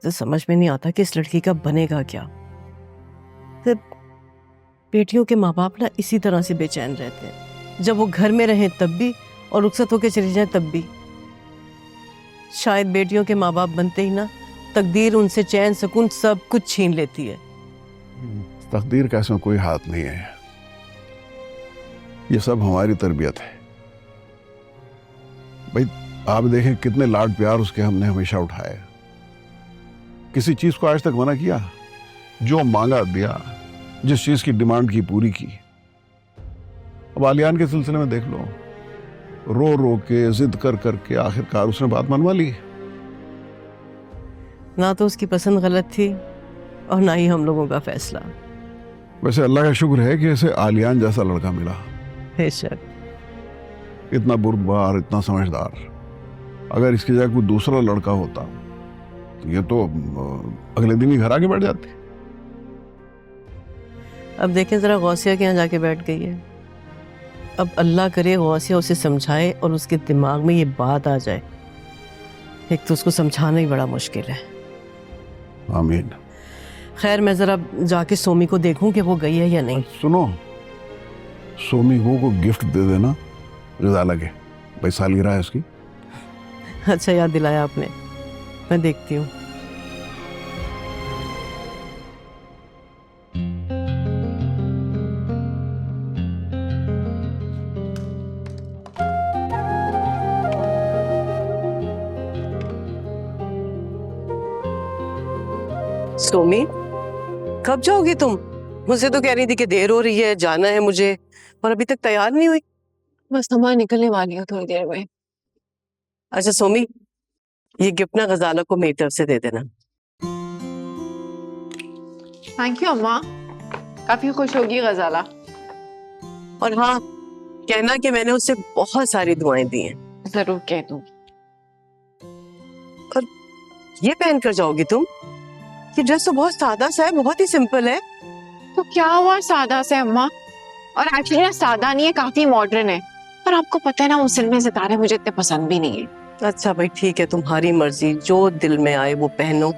तो समझ में नहीं आता कि इस लड़की का बनेगा क्या। तो बेटियों के माँ बाप ना इसी तरह से बेचैन रहते हैं, जब वो घर में रहें तब भी और रुखसत होकर चली जाए तब भी। शायद बेटियों के माँ बाप बनते ही ना तकदीर उनसे चैन सुकून सब कुछ छीन लेती है। तकदीर का इसमें कोई हाथ नहीं है, ये सब हमारी तरबियत है। भाई आप देखें कितने लाड प्यार उसके हमने हमेशा उठाए, किसी चीज को आज तक मना किया? जो मांगा दिया, जिस चीज की डिमांड की पूरी की। अब आलियान के सिलसिले में देख लो, रो रो के जिद कर करके आखिरकार उसने बात मनवा ली। ना तो उसकी पसंद गलत थी और ना ही हम लोगों का फैसला। वैसे अल्लाह का शुक्र है कि इसे आलियान जैसा लड़का मिला। बेशक। इतना बुर्दबार, इतना समझदार। अगर इसकी जगह कोई दूसरा लड़का होता तो ये तो अगले दिन ही घर आके बैठ जाती। अब देखें जरा गौसिया के यहाँ जाके बैठ गई है। अब अल्लाह करे गौसिया उसे समझाए और उसके दिमाग में ये बात आ जाए। एक तो उसको समझाना ही बड़ा मुश्किल है। आमीन। खैर मैं जरा जाके सोमी को देखूं कि वो गई है या नहीं। सुनो, सोमी को गिफ्ट दे देना रिजा लगे, भाई सालगिरह है उसकी। अच्छा याद दिलाया आपने, मैं देखती हूँ। सोमी कब जाओगी तुम? मुझसे तो कह रही थी कि देर हो रही है, जाना है मुझे, और अभी तक तैयार नहीं हुई। बस हमारा निकलने वाली हूँ थोड़ी देर में। अच्छा सोमी, ये गिफ्ट ना गजाला को मेरी तरफ से दे देना। थैंक यू अम्मा, काफी खुश होगी गजाला। और हाँ, कहना कि मैंने उससे बहुत सारी दुआएं दी हैं। जरूर कह दूँ। और ये पहन कर जाओगी तुम? ये ड्रेस तो बहुत सादा सा है, बहुत ही सिंपल है। तो क्या हुआ सादा से अम्मा? और एक्चुअली ना सादा नहीं है, काफी मॉडर्न है। पर आपको पता है ना, मुस्लिम में सितारे मुझे इतने पसंद भी नहीं है। अच्छा भाई ठीक है, तुम्हारी मर्जी, जो दिल में आए वो पहनो।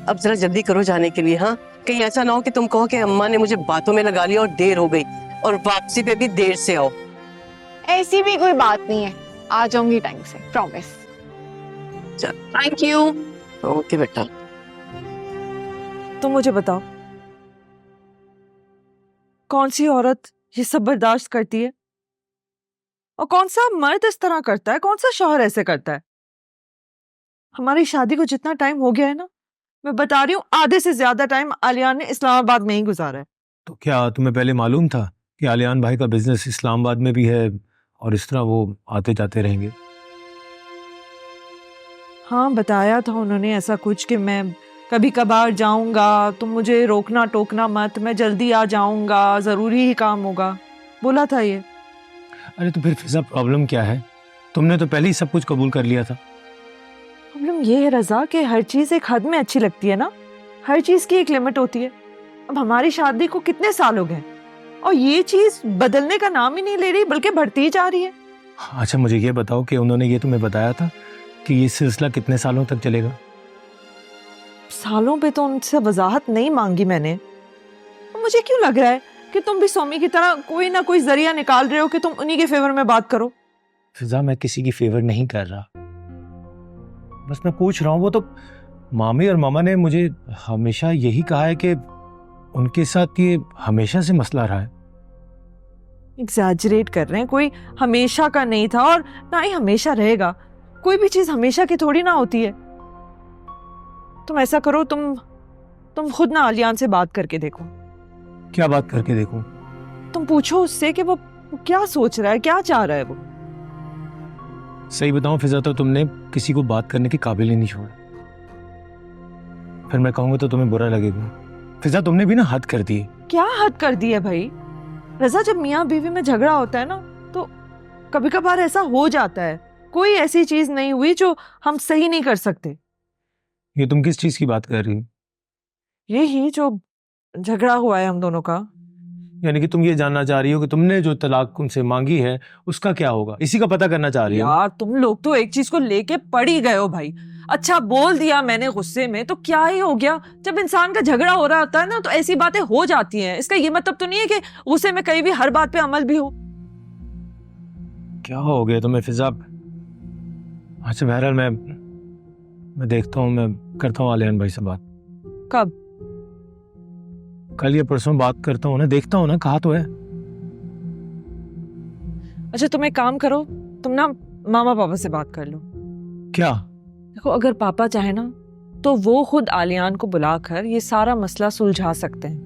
अब जरा जल्दी करो जाने के लिए। हाँ, कहीं ऐसा ना हो कि तुम कहो कि अम्मा ने मुझे बातों में लगा लिया और देर हो गई, और वापसी पे भी देर से आओ। ऐसी भी कोई बात नहीं है, आ जाऊंगी टाइम से, प्रॉमिस। चल। Thank you. ओके बेटा। तो मुझे बताओ, कौन सी औरत ये सब बर्दाश्त करती है और कौन सा मर्द इस तरह करता है? कौन सा शौहर ऐसे करता है? हमारी शादी को जितना टाइम हो गया है ना, मैं बता रही हूँ, आधे से ज्यादा टाइम आलियान ने इस्लामाबाद में ही गुजारा है। तो क्या तुम्हें पहले मालूम था कि आलियान भाई का बिजनेस इस्लामाबाद में भी है और इस तरह वो आते जाते रहेंगे? हाँ, बताया था उन्होंने ऐसा कुछ कि मैं कभी कभार जाऊंगा, तुम मुझे रोकना टोकना मत, मैं जल्दी आ जाऊंगा, जरूरी ही काम होगा, बोला था ये। अरे तो फिर फिजा प्रॉब्लम क्या है? तुमने तो पहले ही सब कुछ कबूल कर लिया था। प्रॉब्लम ये है रजा कि हर चीज एक हद में अच्छी लगती है ना, हर चीज की एक लिमिट होती है। अब हमारी शादी को कितने साल हो गए और ये चीज बदलने का नाम ही नहीं ले रही, बल्कि बढ़ती ही जा रही है। अच्छा मुझे ये बताओ कि उन्होंने ये तुम्हें बताया था कि ये सिलसिला कितने सालों तक चलेगा? सालों पे तो उनसे वजाहत नहीं मांगी मैंने। मुझे क्यों लग रहा है कि तुम भी सोमी की तरह कोई ना कोई जरिया निकाल रहे हो कि तुम उन्हीं के फेवर में बात करो। फिजा मैं किसी की फेवर नहीं कर रहा, बस मैं पूछ रहा हूँ। वो तो मामी और मामा ने मुझे हमेशा यही कहा है कि उनके साथ ये हमेशा से मसला रहा है। एग्जैजरेट कर रहे हैं, कोई हमेशा का नहीं था और ना ही हमेशा रहेगा। कोई भी चीज हमेशा की थोड़ी ना होती है। तुम ऐसा करो, तुम खुद ना आलियान से बात करके देखो। क्या बात करके देखूं? तुम पूछो उससे कि वो क्या सोच रहा है, क्या चाह रहा है वो। सही बताऊं फिजा, तो तुमने किसी को बात करने के काबिल ही नहीं छोड़ा। फिर मैं कहूंगा तो तुम्हें बुरा लगेगा। फिजा तुमने भी ना हद कर दी है। क्या हद कर दी है भाई? रजा, जब मियाँ बीवी में झगड़ा होता है ना, तो कभी कभार ऐसा हो जाता है। कोई ऐसी चीज नहीं हुई जो हम सही नहीं कर सकते। ये तुम किस चीज की बात कर रही हो? यही जो झगड़ा हुआ है हम दोनों का। यानी कि तुम ये जानना चाह रही हो कि तुमने जो तलाक उनसे मांगी है उसका क्या होगा, इसी का पता करना चाह रही हो? यार तुम लोग तो एक चीज को लेके पड़ ही गए हो भाई। अच्छा बोल दिया मैंने गुस्से में तो क्या ही हो गया? जब इंसान का झगड़ा हो रहा होता है ना तो ऐसी बातें हो जाती हैं। इसका ये मतलब तो नहीं है कि गुस्से में कहीं भी हर बात पे अमल भी हो। क्या हो गया तुम्हें फिजा? अच्छा बहरहाल मैं देखता हूँ, मैं करता हूँ आलियान भाई से बात। कब? कल या परसों बात करता हूँ ना, देखता हूँ ना, कहा तो है। अच्छा तुम एक काम करो, तुम ना मामा पापा से बात कर लो। क्या? देखो अगर पापा चाहे ना तो वो खुद आलियान को बुलाकर ये सारा मसला सुलझा सकते हैं।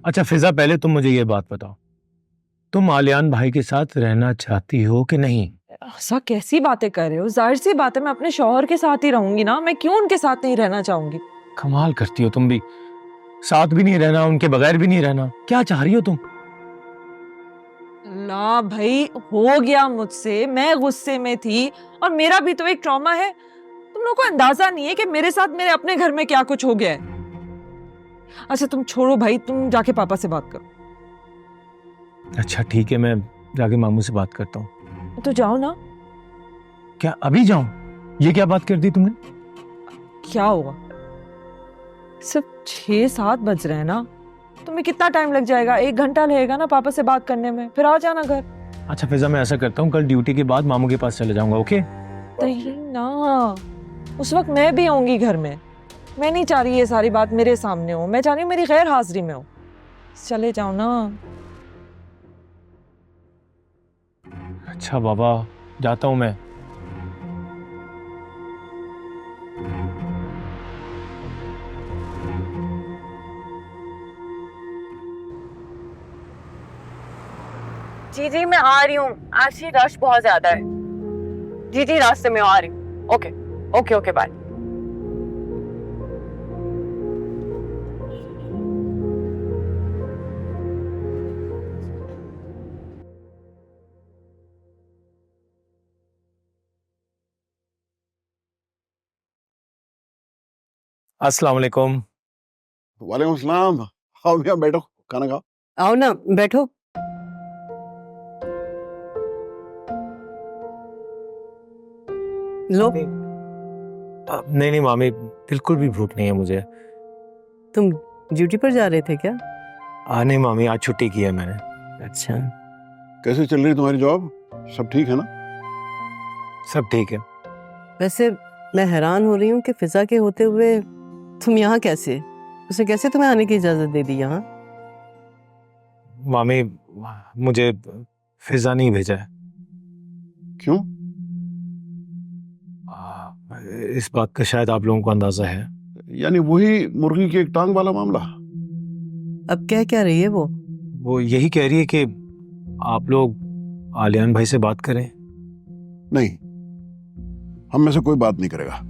अच्छा फिजा पहले तुम मुझे ये बात बताओ, तुम आलियान भाई के साथ रहना चाहती हो कि नहीं? ऐसा कैसी बातें कर रहे हो? जाहिर सी बात है मैं अपने शौहर के साथ ही रहूंगी ना, मैं क्यों उनके साथ नहीं रहना चाहूंगी? कमाल करती हो तुम भी, साथ भी नहीं रहना, उनके बगैर भी नहीं रहना, क्या चाह रही हो तुम? ना भाई हो गया मुझसे, मैं गुस्से में थी और मेरा भी तो एक ट्रॉमा है। तुम लोगों को अंदाजा नहीं है कि मेरे साथ मेरे अपने घर में क्या कुछ हो गया है। अच्छा तुम छोड़ो भाई, तुम जाके पापा से बात करो। अच्छा ठीक है, मैं जाके मामू से बात करता हूँ। तो जाओ ना। क्या अभी जाऊं? ये क्या बात कर दी तुमने? क्या होगा, सिर्फ 6-7 बज रहे हैं ना, तुम्हें कितना टाइम लग जाएगा? 1 घंटा लगेगा ना पापा से बात करने में, फिर आ जाना घर। अच्छा फिजा मैं ऐसा करता हूँ, कल ड्यूटी के बाद मामू के पास चले जाऊंगा, ओके? नहीं ना, उस वक्त मैं भी आऊंगी घर में। मैं नहीं चाह रही ये सारी बात मेरे सामने हो, मैं चाह रही हूँ मेरी गैर हाजिरी में हो। चले जाओ ना। अच्छा बाबा, जाता हूँ मैं। जी जी मैं आ रही हूँ, आज ही रश बहुत ज्यादा है। जी जी रास्ते में आ रही हूँ। Okay okay okay bye. अस्सलाम वालेकुम। वालेकुम सलाम। आओ भैया बैठो, खाना खाओ। आओ ना बैठो। लो। नहीं नहीं मामी, बिल्कुल भी भूख नहीं है मुझे। तुम ड्यूटी पर जा रहे थे क्या? नहीं मामी, आज छुट्टी की है मैंने। अच्छा। कैसे चल रही तुम्हारी जॉब? सब ठीक है ना? सब ठीक है। वैसे मैं हैरान हो रही हूँ कि फिजा के होते हुए तुम यहाँ कैसे? उसे कैसे तुम्हें आने की इजाजत दे दी यहाँ? मामी मुझे फिजा नहीं भेजा है। क्यों? इस बात का शायद आप लोगों को अंदाजा है। यानी वही मुर्गी की एक टांग वाला मामला? अब कह क्या रही है वो? वो यही कह रही है कि आप लोग आलियान भाई से बात करें। नहीं, हम में से कोई बात नहीं करेगा।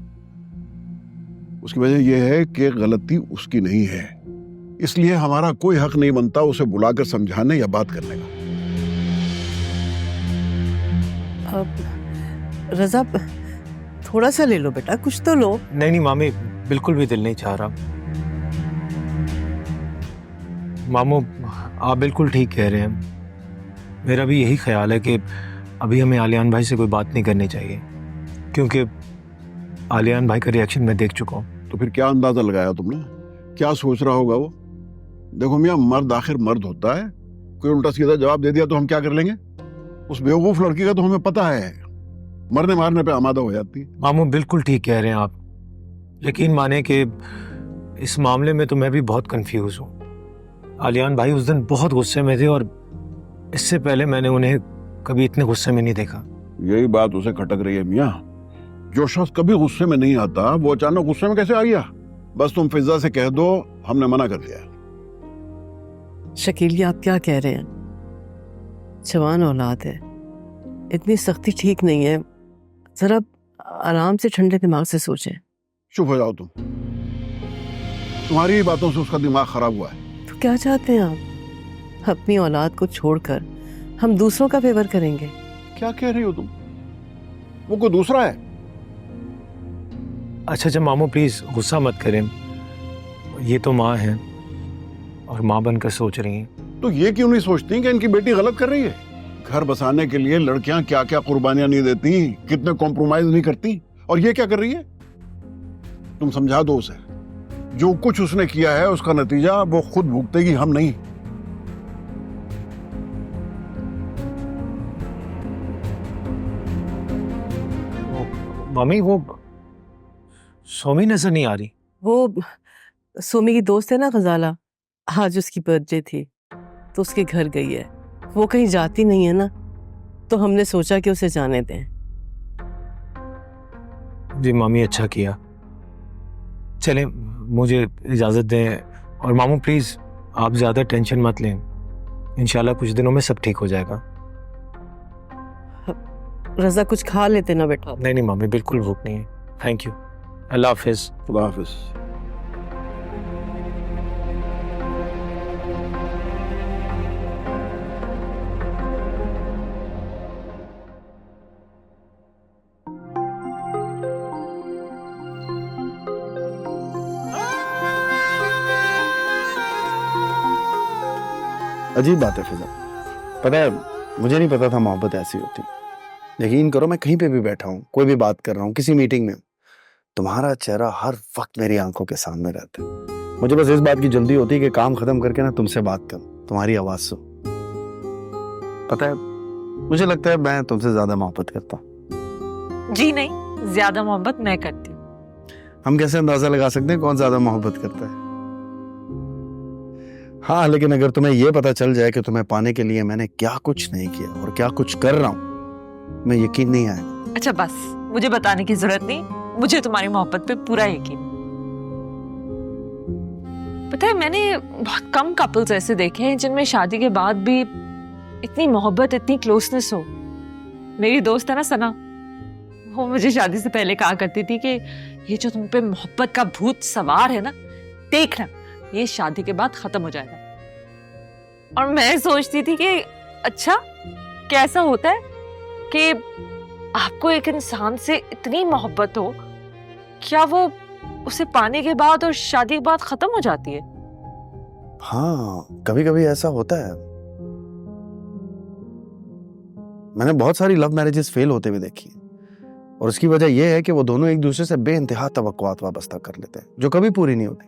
उसकी वजह यह है कि गलती उसकी नहीं है, इसलिए हमारा कोई हक नहीं बनता उसे बुलाकर समझाने या बात करने का। अब रजा थोड़ा सा ले लो बेटा, कुछ तो लो। नहीं नहीं मामी, बिल्कुल भी दिल नहीं चाह रहा। मामू आप बिल्कुल ठीक कह रहे हैं, मेरा भी यही ख्याल है कि अभी हमें आलियान भाई से कोई बात नहीं करनी चाहिए, क्योंकि आलियान भाई का रिएक्शन मैं देख चुका हूँ। तो फिर क्या अंदाजा लगाया तुमने? क्या सोच रहा होगा वो? देखो मियाँ, मर्द आखिर मर्द होता है। कोई उल्टा सीधा जवाब दे दिया तो हम क्या कर लेंगे? उस बेवकूफ लड़की का तो हमें पता है, मरने मारने पे आमादा हो जाती है। मामू बिल्कुल ठीक कह रहे हैं आप, यकीन माने कि इस मामले में तो मैं भी बहुत कंफ्यूज हूँ। आलियान भाई उस दिन बहुत गुस्से में थे और इससे पहले मैंने उन्हें कभी इतने गुस्से में नहीं देखा। यही बात उसे खटक रही है मियाँ। जो शख्स कभी गुस्से में नहीं आता वो अचानक गुस्से में कैसे आ गया? बस तुम फिजा से कह दो हमने मना कर दिया। शकील, ये आप क्या कह रहे हैं? जवान औलाद है, इतनी सख्ती ठीक नहीं है। जरा आराम से ठंडे दिमाग से सोचें। चुप हो जाओ तुम। तुम्हारी ही बातों से उसका दिमाग खराब हुआ है। तो क्या चाहते हैं आप? अपनी औलाद को छोड़कर हम दूसरों का फेवर करेंगे? क्या कह रही हो तुम? वो कोई दूसरा है? अच्छा अच्छा मामू प्लीज गुस्सा मत करें, ये तो माँ है और माँ बनकर सोच रही हैं। तो ये क्यों नहीं सोचती कि इनकी बेटी गलत कर रही है? घर बसाने के लिए लड़कियां क्या क्या कुर्बानियां नहीं देती, कितने कॉम्प्रोमाइज नहीं करती, और ये क्या कर रही है? तुम समझा दो उसे, जो कुछ उसने किया है उसका नतीजा वो खुद भुगतेगी, हम नहीं। मम्मी वो सोमी नजर नहीं आ रही। वो सोमी की दोस्त है ना गजाला, आज उसकी बर्थडे थी तो उसके घर गई है। वो कहीं जाती नहीं है ना, तो हमने सोचा कि उसे जाने दें। जी मामी, अच्छा किया। चलें, मुझे इजाज़त दें। और मामू प्लीज़ आप ज़्यादा टेंशन मत लें, इंशाल्लाह कुछ दिनों में सब ठीक हो जाएगा। रजा कुछ खा लेते ना बेटा। नहीं नहीं मामी, बिल्कुल भूख नहीं है। थैंक यू, अल्लाह हाफिज़। खुदा हाफिज। अजीब बात है फिजा, पता है मुझे नहीं पता था मोहब्बत ऐसी होती। यकीन करो, मैं कहीं पे भी बैठा हूँ, कोई भी बात कर रहा हूँ, किसी मीटिंग में, तुम्हारा चेहरा हर वक्त मेरी आंखों के सामने रहता है। मुझे बस इस बात की जल्दी होती है कि काम खत्म करके ना तुमसे बात करूं, तुम्हारी आवाज सुन। पता है मुझे लगता है मैं तुमसे ज्यादा मोहब्बत करता हूँ। जी नहीं, ज्यादा मोहब्बत मैं करती हूँ। हम कैसे अंदाजा लगा सकते हैं कौन ज्यादा मोहब्बत करता है? हाँ, लेकिन अगर तुम्हें यह पता चल जाए कि तुम्हें पाने के लिए मैंने क्या कुछ नहीं किया और क्या कुछ कर रहा हूं, मैं यकीन नहीं आएगा। अच्छा बस, मुझे बताने की जरूरत नहीं, मुझे तुम्हारी मोहब्बत पे पूरा यकीन। पता है मैंने बहुत कम कपल्स ऐसे देखे हैं जिनमें शादी के बाद भी इतनी मोहब्बत, इतनी क्लोजनेस हो। मेरी दोस्त है ना सना, वो मुझे शादी से पहले कहा करती थी कि ये जो तुम पे मोहब्बत का भूत सवार है ना, देखना ये शादी के बाद खत्म हो जाएगा। और मैं सोचती थी कि अच्छा कैसा होता है कि आपको एक इंसान से इतनी मोहब्बत हो, क्या वो उसे पाने के बाद और शादी के बाद खत्म हो जाती है? हाँ, कभी कभी ऐसा होता है। मैंने बहुत सारी लव मैरिजेस फेल होते हुए देखी हैं, और उसकी वजह यह है कि वो दोनों एक दूसरे से बेइंतहा तवक्कुआत वाबस्ता कर लेते हैं जो कभी पूरी नहीं होती,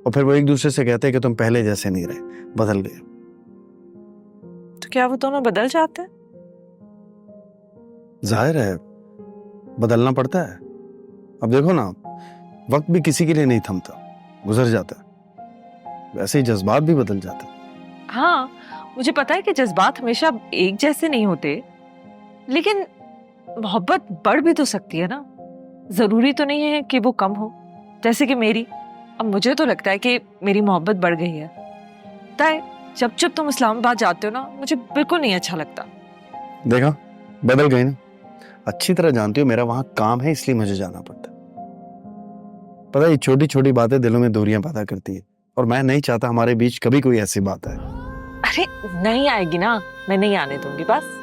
और फिर वो एक दूसरे से कहते हैं कि तुम पहले जैसे नहीं रहे, बदल गए। तो क्या वो दोनों बदल जाते हैं? जाहिर है बदलना पड़ता है। अब देखो ना, वक्त भी किसी के लिए नहीं थमता, गुजर जाता है, वैसे ही जज्बात भी बदल जाते हैं। हाँ, मुझे पता है कि जज्बात हमेशा एक जैसे नहीं होते, लेकिन मोहब्बत बढ़ भी तो सकती है ना। जरूरी तो नहीं है कि वो कम हो, जैसे कि मेरी। अब मुझे तो लगता है कि मेरी मोहब्बत बढ़ गई है। पता है जब जब तुम इस्लामाबाद जाते हो ना, मुझे बिल्कुल नहीं अच्छा लगता। देखा, बदल गई ना। अच्छी तरह जानती हो मेरा वहां काम है, इसलिए मुझे जाना पड़ता है। पता है ये छोटी छोटी बातें दिलों में दूरियां पैदा करती है, और मैं नहीं चाहता हमारे बीच कभी कोई ऐसी बात आए। अरे नहीं आएगी ना, मैं नहीं आने दूंगी बस।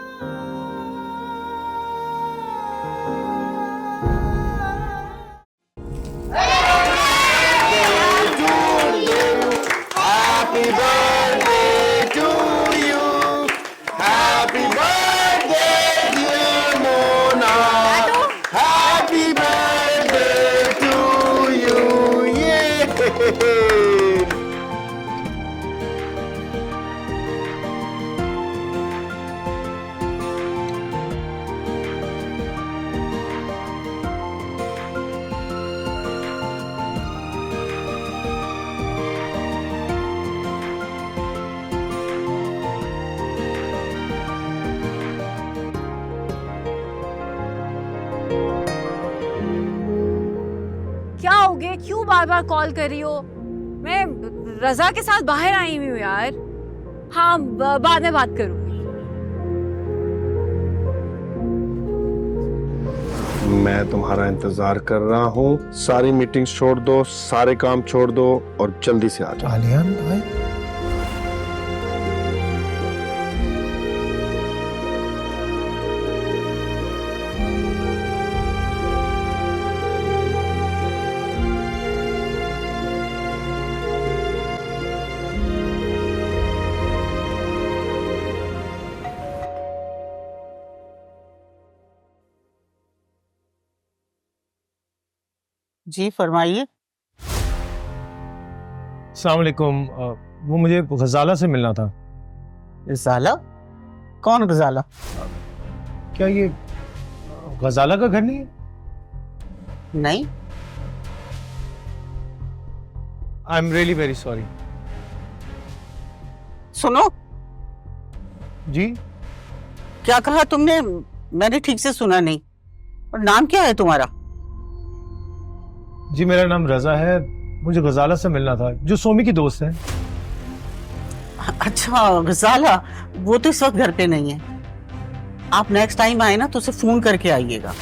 क्या हो गया, क्यों बार बार कॉल कर रही हो? मैं रजा के साथ बाहर आई हुई हूँ यार। हाँ, बाद में बात करूंगी। मैं तुम्हारा इंतजार कर रहा हूँ। सारी मीटिंग्स छोड़ दो, सारे काम छोड़ दो और जल्दी से आ जाओ। आलियान भाई, जी फरमाइए। अस्सलाम वालेकुम। वो मुझे गजाला से मिलना था। गजाला? कौन गजाला? क्या ये गजाला का घर नहीं है? नहीं। I am really very sorry. सुनो, जी क्या कहा तुमने? मैंने ठीक से सुना नहीं। और नाम क्या है तुम्हारा? जी मेरा नाम रजा है। मुझे गजाला से मिलना था, जो सोमी की दोस्त है। अच्छा, गजाला। वो तो इस वक्त घर पे नहीं है। आप नेक्स्ट टाइम आए ना तो उसे फोन करके आइएगा।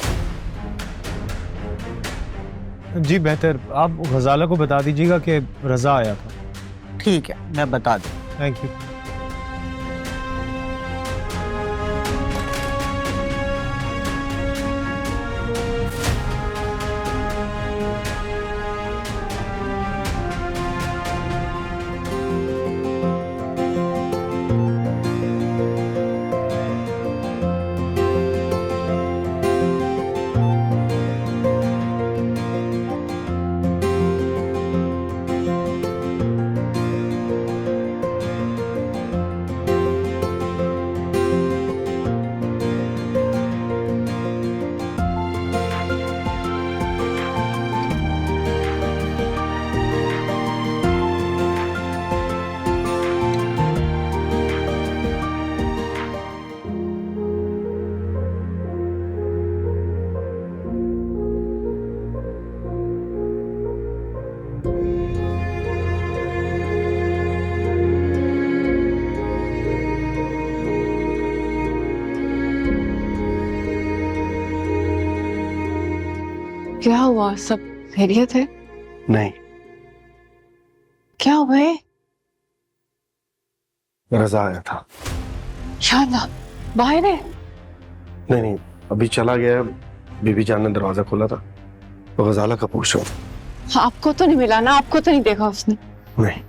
जी बेहतर, आप गजाला को बता दीजिएगा कि रजा आया था। ठीक है, मैं बता दूं। Thank you. क्या हुआ? सब खैरियत है? नहीं, क्या हुआ है? रजा आया था। शानदार, बाहर है? नहीं नहीं, अभी चला गया। बीबी जान ने दरवाजा खोला था, तो गजाला का पूछ रहा हूं। आपको तो नहीं मिला ना? आपको तो नहीं देखा उसने? नहीं।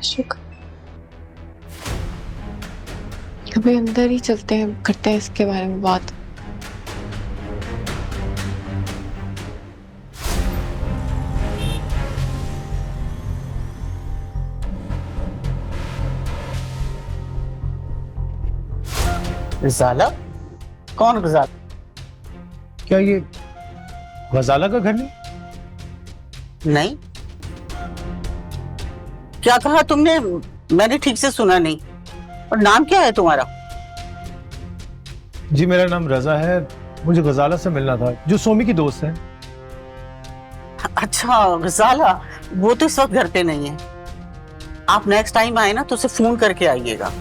शुक्र। कभी अंदर ही चलते हैं, करते हैं इसके बारे में बात। गजाला? कौन गजाला? क्या ये गजाला का घर नहीं? नहीं। क्या कहा तुमने? मैंने ठीक से सुना नहीं। और नाम क्या है तुम्हारा? जी मेरा नाम रजा है। मुझे गजाला से मिलना था, जो सोमी की दोस्त है। अच्छा, गजाला। वो तो इस वक्त घर पे नहीं है। आप नेक्स्ट टाइम आए ना तो उसे फोन करके आइएगा।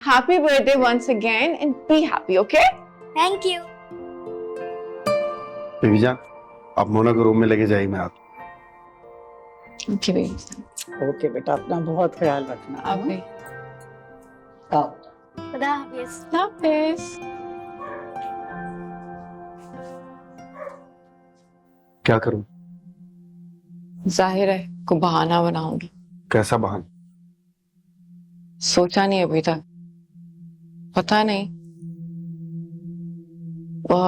Happy birthday once again and be happy, okay? Thank you. बीबी जान, आप मोना को रूम में लेके जाइए। मैं आप Okay, baby. ओके बेटा, अपना बहुत ख्याल रखना। आप भी। आओ। खुदा हाफिज। हाफिज। क्या करूं? जाहिर है को बहाना बनाऊंगी। कैसा बहाना? सोचा नहीं अभी तक। पता नहीं, वो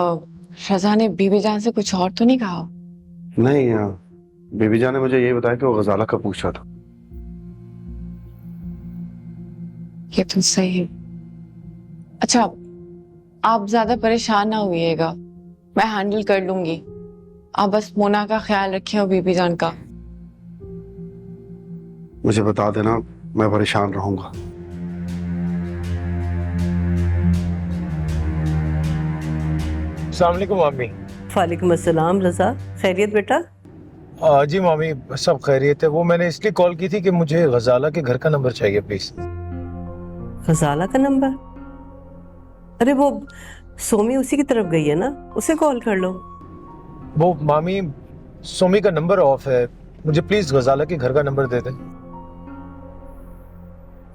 रजा ने बीबी जान से कुछ और तो नहीं कहा? नहीं, बीबी जान ने मुझे यही बताया कि वो गजाला का पूछा था। ये तो सही है। अच्छा, आप ज्यादा परेशान ना होइएगा, मैं हैंडल कर लूंगी। आप बस मोना का ख्याल रखिए और बीबी जान का। मुझे बता देना, मैं परेशान रहूंगा। अस्सलाम वालेकुम मामी। वालेकुम अस्सलाम रजा, खैरियत बेटा? जी मामी, सब खैरियत है। वो मैंने इसलिए कॉल की थी कि मुझे गजाला के घर का नंबर चाहिए प्लीज। गजाला का नंबर? अरे वो सोमी उसी की तरफ गई है ना, उसे कॉल कर लो। वो मामी, सोमी का नंबर ऑफ है। मुझे प्लीज गजाला के घर का नंबर दे दें।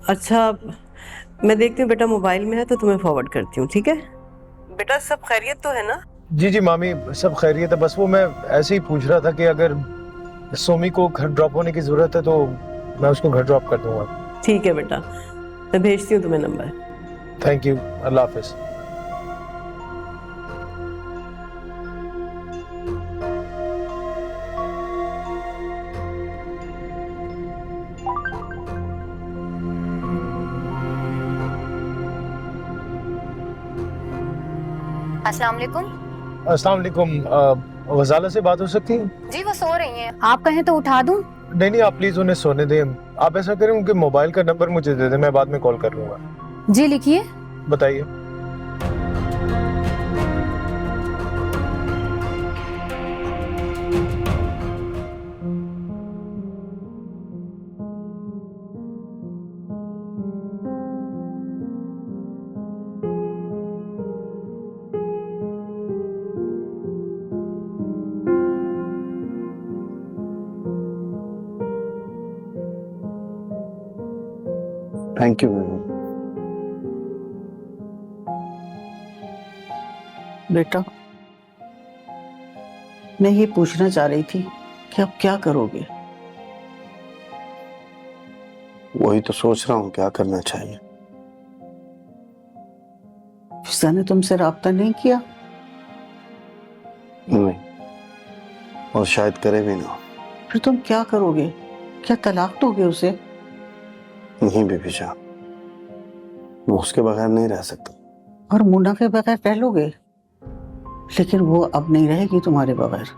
अच्छा, मैं देखती हूँ बेटा, मोबाइल में है तो तुम्हें फॉरवर्ड करती हूँ, ठीक है? बेटा सब खैरियत तो है ना? जी जी मामी, सब खैरियत है। बस वो मैं ऐसे ही पूछ रहा था कि अगर सोमी को घर ड्रॉप होने की जरूरत है तो मैं उसको घर ड्रॉप कर दूंगा। ठीक है बेटा, मैं भेजती हूँ तुम्हें नंबर। थैंक यू, अल्लाह हाफिज। अस्सलाम वालेकुम। अस्सलाम वालेकुम। गजाला से बात हो सकती है? जी वो सो रही हैं, आप कहें तो उठा दूं? नहीं नहीं, आप प्लीज उन्हें सोने दें। आप ऐसा करें, उनके मोबाइल का नंबर मुझे दे दें, मैं बाद में कॉल कर लूंगा। जी लिखिए। बताइए। Thank you baby. बेटा, मैं ये पूछना चाह रही थी कि अब क्या करोगे? वही तो सोच रहा हूँ क्या करना चाहिए। फिजा ने तुमसे राब्ता नहीं किया? नहीं, और शायद करे भी ना। फिर तुम क्या करोगे? क्या तलाक दोगे उसे? नहीं बेबी जान, मैं उसके बगैर नहीं रह सकता। और मुन्ना के बगैर रह लोगे? लेकिन वो अब नहीं रहेगी तुम्हारे बगैर।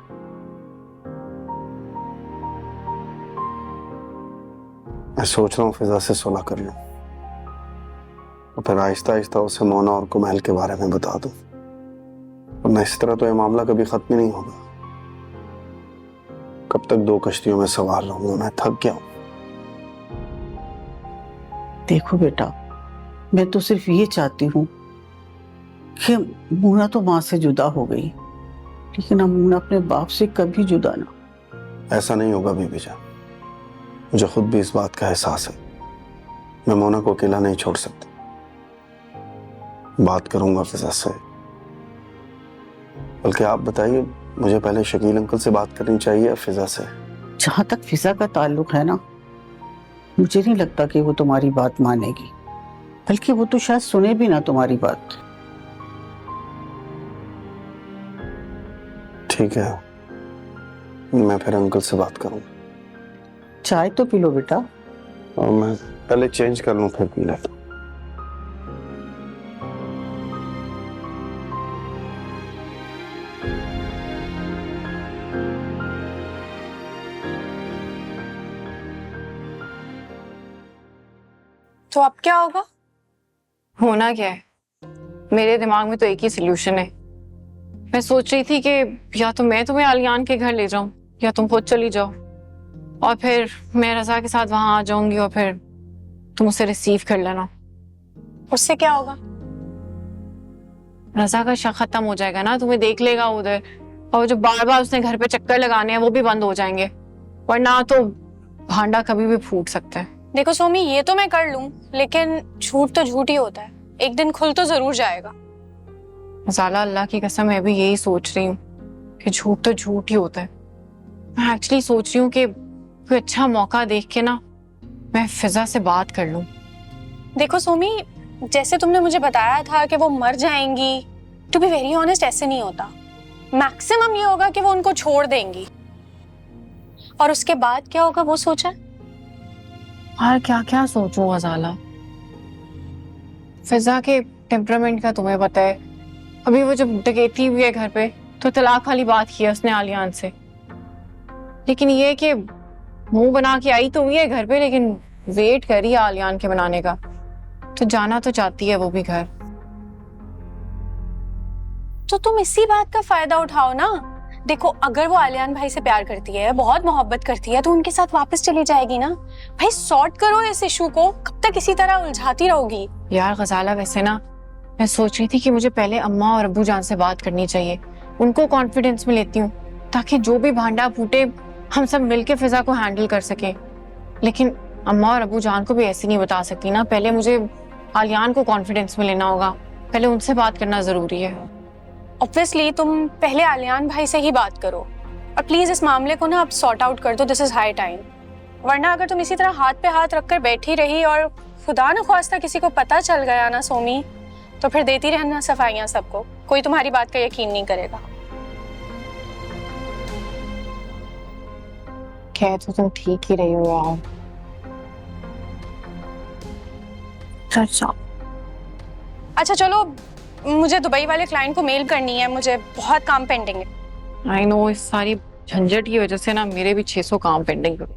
मैं सोच रहा हूँ फिजा से सुलह कर लूं और फिर आहिस्ता आहिस्ता उसे मोना और कुमैल के बारे में बता दूं, वरना इस तरह तो ये मामला कभी खत्म ही नहीं होगा। कब तक दो कश्तियों में सवार रहूंगा, मैं थक गया हूं। देखो बेटा, मैं तो सिर्फ ये चाहती हूँ कि मुन्ना तो माँ से जुदा हो गई, लेकिन अब मुन्ना अपने बाप से कभी जुदा ना। ऐसा नहीं होगा बीबी जान, मुझे खुद भी इस बात का एहसास है। मैं मोना को अकेला नहीं छोड़ सकता। बात करूंगा फिजा से। बल्कि आप बताइए, मुझे पहले शकील अंकल से बात करनी चाहिए या फिजा से? जहां तक फिजा का ताल्लुक है ना, मुझे नहीं लगता कि वो तुम्हारी बात मानेगी, बल्कि वो तो शायद सुने भी ना तुम्हारी बात। ठीक है, मैं फिर अंकल से बात करूंगा। चाय तो पी लो बेटा। और मैं पहले चेंज कर लूं फिर पी लेता हूं। तो अब क्या होगा? होना क्या है? मेरे दिमाग में तो एक ही सोल्यूशन है। मैं सोच रही थी कि या तो मैं तुम्हें आलियान के घर ले जाऊं या तुम खुद चली जाओ, और फिर मैं रजा के साथ वहां आ जाऊंगी और फिर तुम उसे रिसीव कर लेना। उससे क्या होगा? रजा का शक खत्म हो जाएगा ना, तुम्हें देख लेगा उधर, और जो बार बार उसने घर पे चक्कर लगाने हैं वो भी बंद हो जाएंगे, वरना तो भांडा कभी भी फूट सकता है। देखो सोमी, ये तो मैं कर लूं, लेकिन झूठ तो झूठ ही होता है, एक दिन खुल तो जरूर जाएगा। मसाला, अल्लाह की कसम मैं भी यही सोच रही हूँ कि झूठ तो झूठ ही होता है। मैं एक्चुअली सोच रही हूँ कि कोई अच्छा मौका देख के ना मैं फिजा से बात कर लूं। देखो सोमी, जैसे तुमने मुझे बताया था कि वो मर जाएंगी, टू बी वेरी ऑनेस्ट ऐसे नहीं होता। मैक्सिमम ये होगा कि वो उनको छोड़ देंगी, और उसके बाद क्या होगा वो सोचा? यार क्या क्या सोचूं गजाला, फिजा के टेम्परामेंट का तुम्हें पता है। अभी वो जब डकैती हुई है घर पे तो तलाक वाली बात की है उसने आलियान से, लेकिन ये कि मुंह बना के आई तो हुई है घर पे, लेकिन वेट कर रही है आलियान के बनाने का, तो जाना तो चाहती है वो भी घर। तो तुम इसी बात का फायदा उठाओ ना। देखो, अगर वो आलियान भाई से प्यार करती है, बहुत मोहब्बत करती है, तो उनके साथ वापस चली जाएगी ना। भाई सॉर्ट करो इस इशू को, कब तक इसी तरह उलझाती रहोगी? यार गजाला, वैसे ना मैं सोच रही थी कि मुझे पहले अम्मा और अब्बू जान से बात करनी चाहिए, उनको कॉन्फिडेंस में लेती हूँ, ताकि जो भी भांडा फूटे हम सब मिलके फिजा को हैंडल कर सके। लेकिन अम्मा और अब्बू जान को भी ऐसे नहीं बता सकती ना, पहले मुझे आलियान को कॉन्फिडेंस में लेना होगा, पहले उनसे बात करना जरूरी है। ऑब्वियसली तुम पहले आलियान भाई से ही बात करो और प्लीज इस मामले को ना अब सॉर्ट आउट कर दो, दिस इज हाई टाइम। वरना अगर तुम इसी तरह हाथ पे हाथ रखकर बैठी रही और खुदा न ख्वास्ता किसी को पता चल गया ना सोमी, तो फिर देती रहना सफाइयां सबको, कोई तुम्हारी बात का यकीन नहीं करेगा। कह तो तुम ठीक ही रही हो यार। अच्छा चलो, मुझे दुबई वाले क्लाइंट को मेल करनी है, मुझे बहुत काम पेंडिंग है। आई नो, इस सारी झंझट की वजह से ना मेरे भी 600 काम पेंडिंग है।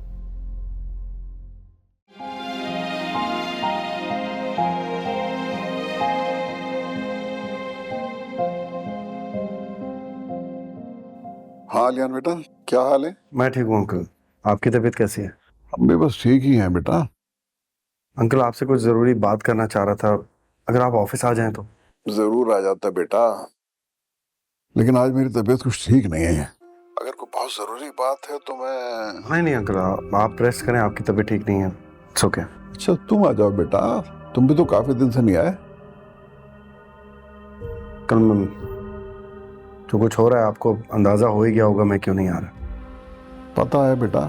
हाँ लियान बेटा, क्या हाल है? मैं ठीक हूँ अंकल, आपकी तबीयत कैसी है? हम भी बस ठीक ही हैं बेटा। अंकल आपसे कुछ जरूरी बात करना चाह रहा था, अगर आप ऑफिस आ जाएं तो। जरूर आ जाता बेटा, लेकिन आज मेरी तबीयत कुछ ठीक नहीं है। अगर कोई बहुत जरूरी बात है तो मैं... नहीं अंकल, आप रेस्ट करें, आपकी तबीयत ठीक नहीं है, इट्स ओके। अच्छा तुम आ जाओ बेटा, तुम भी तो काफी दिन से नहीं आए। कल जो कुछ हो रहा है आपको अंदाजा हो ही गया होगा, मैं क्यों नहीं आ रहा। पता है बेटा,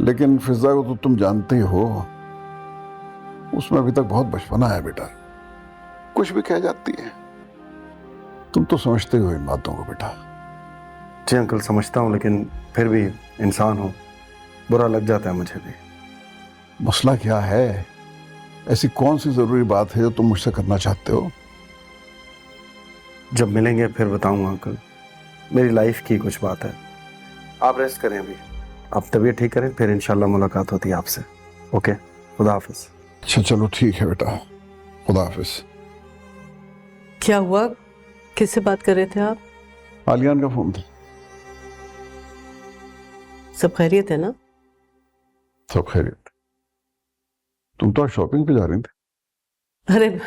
लेकिन फिजा को तो तुम जानते ही हो, उसमें अभी तक बहुत बचपना है बेटा, कुछ भी कह जाती है। तुम तो समझते हो इन बातों को बेटा। जी अंकल समझता हूँ, लेकिन फिर भी इंसान हूँ, बुरा लग जाता है मुझे भी। मसला क्या है? ऐसी कौन सी जरूरी बात है जो तुम मुझसे करना चाहते हो? जब मिलेंगे फिर बताऊंगा अंकल, मेरी लाइफ की कुछ बात है। आप रेस्ट करें अभी, आप तबीयत ठीक करें, फिर इंशाल्लाह मुलाकात होती है आपसे। ओके, खुदा हाफिज। अच्छा चलो ठीक है बेटा, खुदा हाफिज। क्या हुआ, किससे बात कर रहे थे आप? आलियान का फोन था। सब खैरियत है ना? सब खैरियत। तुम तो आज शॉपिंग पे जा रही थी। अरे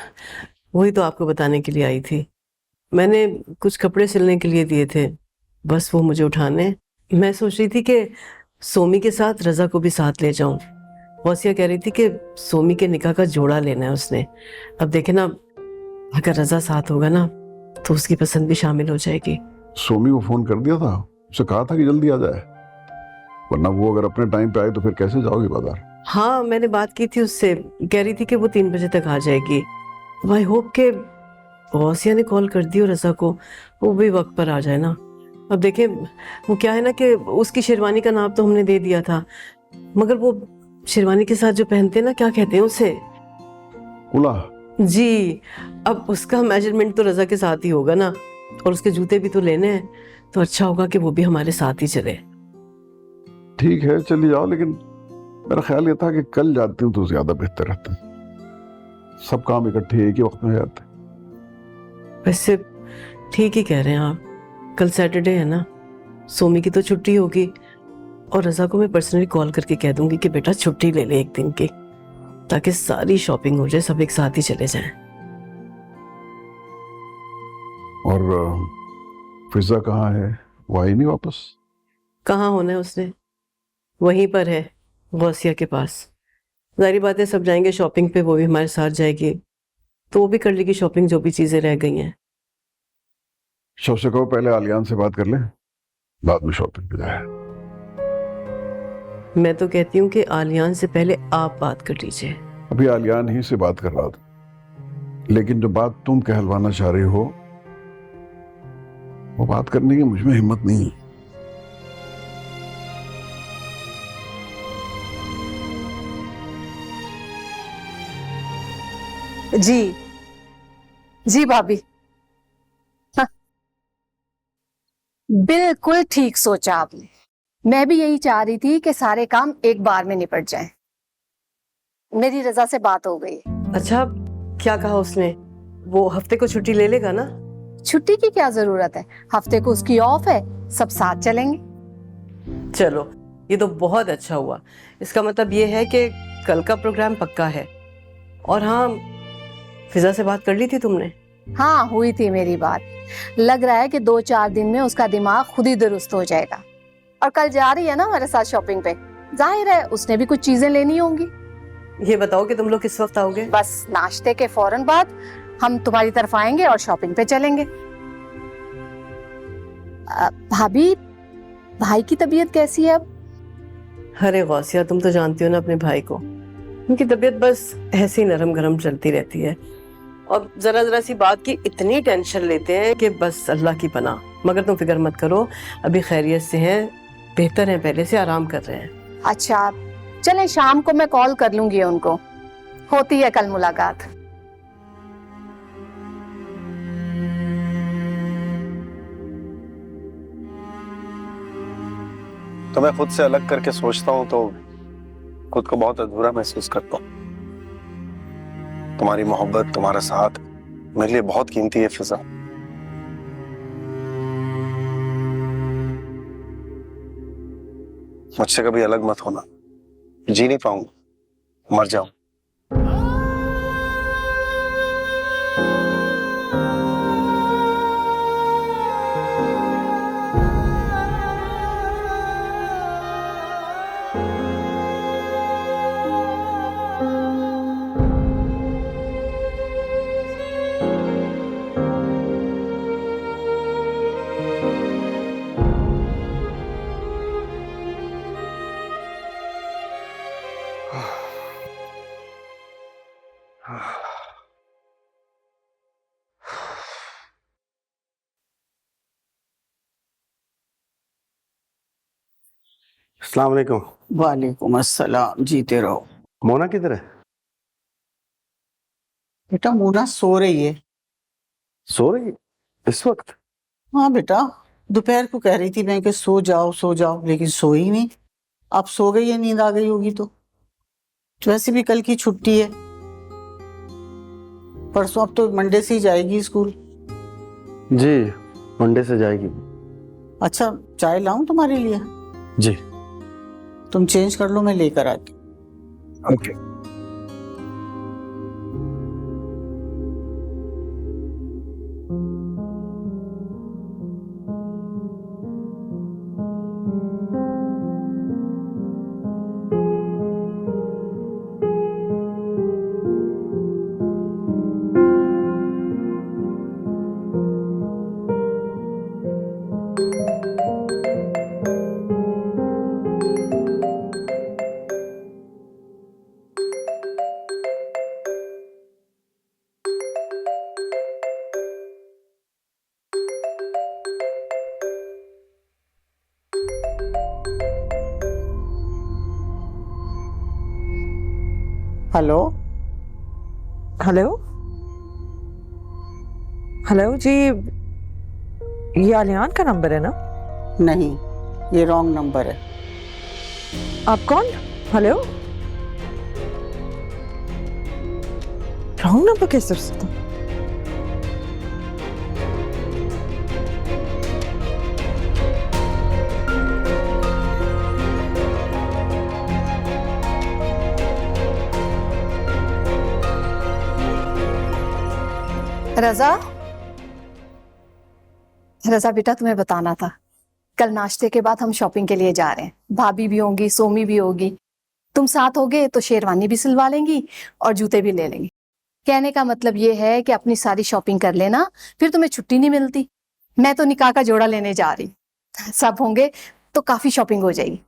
वही तो आपको बताने के लिए आई थी। मैंने कुछ कपड़े सिलने के लिए दिए थे, बस वो मुझे उठाने। मैं सोच रही थी कि सोमी के साथ रजा को भी साथ ले जाऊं। वसिया कह रही थी कि सोमी के निकाह का जोड़ा लेना है उसने। अब देखे ना, अगर रजा साथ होगा ना तो उसकी पसंद भी शामिल हो जाएगी। सोमी को फोन कर दिया था, उसे कहा था कि जल्दी आ जाए, वरना वो अगर अपने टाइम पे आए तो फिर कैसे जाओगी बाजार? हाँ मैंने बात की थी उससे, कह रही थी कि वो 3 बजे तक आ जाएगी। आई होप के वसिया ने कॉल कर दी और रजा को वो भी वक्त पर आ जाए ना। अब देखें, वो क्या है ना कि उसकी शेरवानी का नाप तो हमने दे दिया था, मगर वो शेरवानी के साथ जो पहनते हैं ना, क्या कहते हैं उसे? कुला। जी, अब उसका मेजरमेंट तो रजा के साथ ही होगा ना, और उसके जूते भी तो लेने हैं, तो अच्छा होगा कि वो भी हमारे साथ ही चले। ठीक है चली जाओ, लेकिन मेरा ख्याल ये था कि कल जाती हूँ तो ज्यादा बेहतर रहता। सब काम इकट्ठे एक ही वक्त में हो जाते। वैसे ठीक ही कह रहे हैं आप, कल सैटरडे है ना, सोमी की तो छुट्टी होगी, और रजा को मैं पर्सनली कॉल करके कह दूंगी कि बेटा छुट्टी ले ले एक दिन की, ताकि सारी शॉपिंग हो जाए, सब एक साथ ही चले जाएं। और फिजा कहाँ है? वो आई नहीं वापस? कहाँ होना है उसने, वहीं पर है गौसिया के पास। जाहिर बात है सब जाएंगे शॉपिंग पे, वो भी हमारे साथ जाएगी, तो वो भी कर लेगी शॉपिंग, जो भी चीजें रह गई हैं। शब से कहो पहले आलियान से बात कर ले, बाद में शॉपिंग पे जाए। मैं तो कहती हूँ कि आलियान से पहले आप बात कर लीजिए। अभी आलियान ही से बात कर रहा था, लेकिन जो बात तुम कहलवाना चाह रही हो, वो बात करने की मुझ में हिम्मत नहीं है। जी जी भाभी, हाँ, बिल्कुल ठीक सोचा आपने। मैं भी यही चाह रही थी कि सारे काम एक बार में निपट जाएं। मेरी रजा से बात हो गई। अच्छा क्या कहा उसने? वो हफ्ते को छुट्टी ले लेगा ना? छुट्टी की क्या जरूरत है, हफ्ते को उसकी ऑफ है, सब साथ चलेंगे। चलो ये तो बहुत अच्छा हुआ। इसका मतलब ये है कि कल का प्रोग्राम पक्का है। और हाँ, फिजा से बात कर ली थी तुमने? हाँ हुई थी मेरी बात। लग रहा है कि 2-4 दिन में उसका दिमाग खुद ही दुरुस्त हो जाएगा। और कल जा रही है ना हमारे साथ शॉपिंग पे, जाहिर है उसने भी कुछ चीजें लेनी होंगी। ये बताओ कि तुम लोग किस वक्त आओगे? बस नाश्ते के फौरन बाद हम तुम्हारी तरफ आएंगे और शॉपिंग पे चलेंगे। भाभी, भाई की तबीयत कैसी है अब? अरे गौसिया, तुम तो जानती हो ना अपने भाई को, उनकी तबीयत बस ऐसे ही नरम गरम चलती रहती है और जरा जरा सी बात की इतनी टेंशन लेते हैं कि बस अल्लाह की पनाह। मगर तुम फिक्र मत करो, अभी खैरियत से हैं, बेहतर हैं, पहले से आराम कर रहे हैं। अच्छा, चले शाम को मैं कॉल कर लूंगी उनको, होती है कल मुलाकात। तो मैं खुद से अलग करके सोचता हूँ तो खुद को बहुत अधूरा महसूस करता हूँ। तुम्हारी मोहब्बत, तुम्हारा साथ मेरे लिए बहुत कीमती है फिजा। मुझसे कभी अलग मत होना, जी नहीं पाऊंगा, मर जाऊं। अस्सलाम वालेकुम। वालेकुम अस्सलाम, जीते रहो। मोना किधर है? बेटा मोना सो रही है। सो रही इस वक्त? हाँ बेटा, दोपहर को कह रही थी मैं कि सो जाओ, लेकिन सोई नहीं। अब सो गई है, नींद आ गई होगी तो वैसे भी कल की छुट्टी है, परसों अब तो मंडे से ही जाएगी स्कूल। जी, मंडे से जाएगी। अच्छा, चाय लाऊं तुम्हारे लिए? जी। तुम चेंज कर लो, मैं लेकर आती। ओके। हेलो हेलो हेलो जी, ये आलियान का नंबर है ना? नहीं, ये रॉन्ग नंबर है। आप कौन? हेलो, रॉन्ग नंबर कैसे हो सकता? रजा बेटा, तुम्हें बताना था, कल नाश्ते के बाद हम शॉपिंग के लिए जा रहे हैं। भाभी भी होंगी, सोमी भी होगी, तुम साथ होगे तो शेरवानी भी सिलवा लेंगी और जूते भी ले लेंगी। कहने का मतलब ये है कि अपनी सारी शॉपिंग कर लेना, फिर तुम्हें छुट्टी नहीं मिलती। मैं तो निकाह का जोड़ा लेने जा रही, सब होंगे तो काफी शॉपिंग हो जाएगी।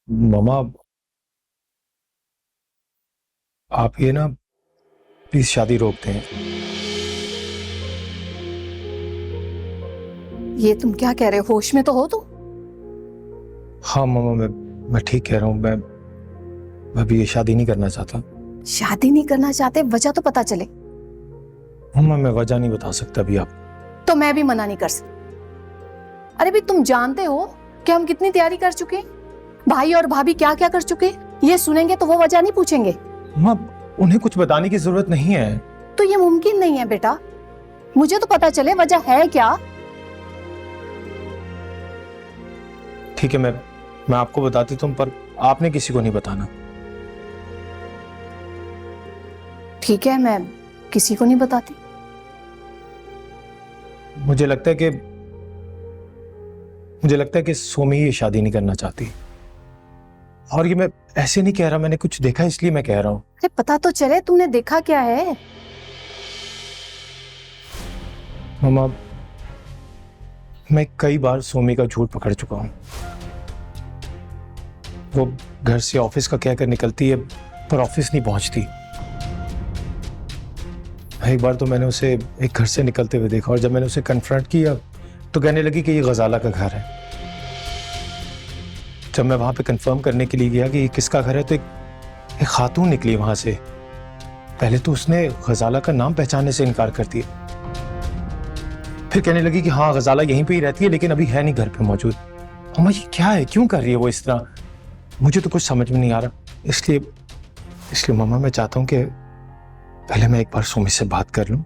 मामा, आप ये ना प्लीज शादी रोकते हैं। ये तुम क्या कह रहे हो? होश में तो हो तुम? हाँ मामा, मैं ठीक कह रहा हूँ। मैं अभी ये शादी नहीं करना चाहता। शादी नहीं करना चाहते? वजह तो पता चले। मामा, मैं वजह नहीं बता सकता अभी आप। तो मैं भी मना नहीं कर सकती। अरे भी तुम जानते हो कि हम कितनी तैयारी कर चुके हैं, भाई और भाभी क्या क्या कर चुके हैं। ये सुनेंगे तो वो वजह नहीं पूछेंगे। माँ, उन्हें कुछ बताने की जरूरत नहीं है। तो ये मुमकिन नहीं है बेटा, मुझे तो पता चले वजह है क्या। ठीक है, मैं आपको बताती हूँ, पर आपने किसी को नहीं बताना। ठीक है, मैं किसी को नहीं बताती। मुझे लगता है कि सोमी ये शादी नहीं करना चाहती। और ये मैं ऐसे नहीं कह रहा, मैंने कुछ देखा इसलिए मैं कह रहा हूँ। अरे पता तो चले तुमने देखा क्या है। मामा, मैं कई बार सोमी का झूठ पकड़ चुका हूं। वो घर से ऑफिस का कहकर निकलती है पर ऑफिस नहीं पहुंचती। एक बार तो मैंने उसे एक घर से निकलते हुए देखा और जब मैंने उसे कन्फ्रंट किया तो कहने लगी कि ये गजाला का घर है। जब मैं वहां पे कंफर्म करने के लिए गया कि ये किसका घर है तो एक खातून निकली वहां से। पहले तो उसने गजाला का नाम पहचानने से इनकार कर दिया, फिर कहने लगी कि हाँ गजाला यहीं पे ही रहती है लेकिन अभी है नहीं घर पे मौजूद। अम्मा ये क्या है, क्यों कर रही है वो इस तरह? मुझे तो कुछ समझ में नहीं आ रहा। इसलिए मामा मैं चाहता हूं कि पहले मैं एक बार सोमी से बात कर लूं,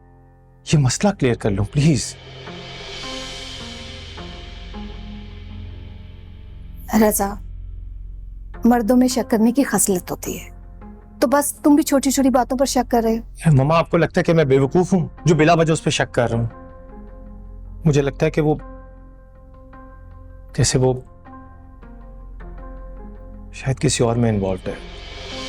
ये मसला क्लियर कर लूं प्लीज। रजा, मर्दों में शक करने की खसलत होती है, तो बस तुम भी छोटी छोटी बातों पर शक कर रहे हो। मामा आपको लगता है कि मैं बेवकूफ हूं जो बिला वजह उस पर शक कर रहा हूं? मुझे लगता है कि वो जैसे वो शायद किसी और में इन्वॉल्व है।